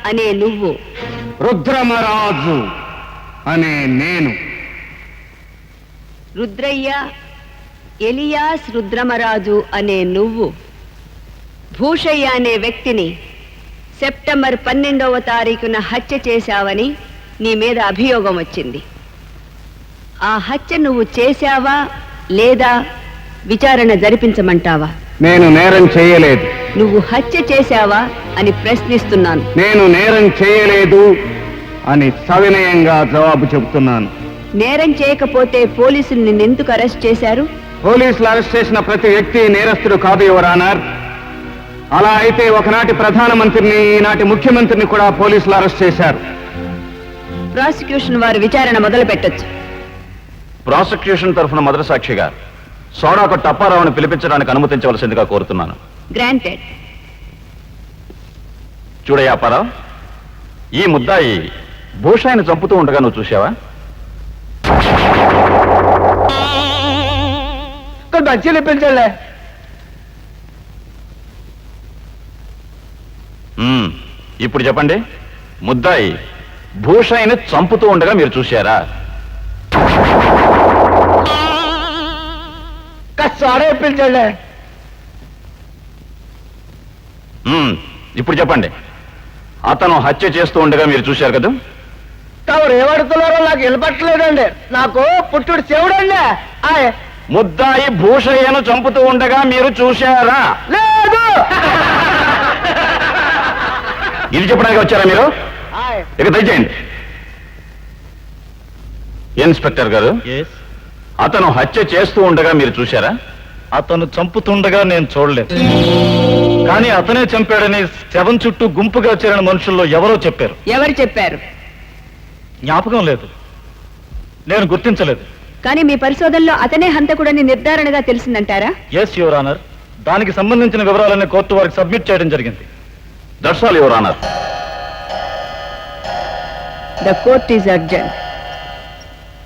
అనే నువ్వు, రుద్రమరాజు అనే నేను. రుద్రయ్య ఎలియాస్ రుద్రమరాజు అనే నువ్వు, భూషయ్య అనే వ్యక్తిని సెప్టెంబర్ 12వ తారీఖున హత్య చేశావని నీ మీద అభియోగం వచ్చింది. ఆ హత్య నువ్వు చేశావా లేదా విచారణ జరిపించమంటావా? నేను నేరం చేయలేదు. నువ్వు హత్య చేశావా అని ప్రశ్నిస్తున్నాను. నేను నేరం చేయలేదు అని సవినయంగా జవాబు చెబుతున్నాను. నేరం చేయకపోతే పోలీసులు నిన్నెందుకు అరెస్ట్ చేశారు? పోలీసులు అరెస్ట్ చేసిన ప్రతి వ్యక్తి నేరస్తుడు కాదు, యువర్ ఆనర్. అలా అయితే ఒకనాటి ప్రధానమంత్రిని, ఈనాటి ముఖ్యమంత్రిని కూడా పోలీసులు అరెస్ట్ చేశారు. ప్రాసిక్యూషన్ వారు విచారణ మొదలు పెట్టొచ్చు. ప్రాసిక్యూషన్ తరఫున మొదటి సాక్షిగా సోడా కొట్ట అప్పారావుని పిలిపించడానికి అనుమతించవలసిందిగా కోరుతున్నాను. గ్రాంటెడ్. చూడయ్య అప్పారావు, ఈ ముద్దాయి భూషాయిని చంపుతూ ఉండగా నువ్వు చూసావా? పిలిచలే. ఇప్పుడు చెప్పండి, ముద్దాయి భూషాయిని చంపుతూ ఉండగా మీరు చూశారా? పిలిచలే. ఇప్పుడు చెప్పండి, అతను హత్య చేస్తూ ఉండగా మీరు చూశారు కదా? తమరు ఏమడుతున్నారో నాకు వినపట్టలేదండి. నాకు పుట్టుడు చెవుడండి. ముద్దాయి భూషయ్యను చంపుతూ ఉండగా మీరు చూశారా? లేదు. ఇది చెప్పడానికి వచ్చారా మీరు? ఇక దయచేయండి. ఇన్స్పెక్టర్ గారు, అతను హత్య చేస్తూ ఉండగా మీరు చూశారా? అతను చంపుతుండగా నేను చూడలేదు, కానీ అతనే చంపాడని శవం చుట్టూ గుంపుగా చేరిన మనుషుల్లో ఎవరో చెప్పారు. ఎవరు చెప్పారు? జ్ఞాపకం లేదు, నేను గుర్తించలేదు. కానీ మీ పరిశోధనలో అతనే హంతకుడని నిర్ధారణగా తెలిసిందంటారా? ఎస్ యువర్ ఆనర్, దానికి సంబంధించిన వివరాలన్నీ కోర్టు వారికి సబ్మిట్ చేయడం జరిగింది. That's all your honour. The court is adjourned.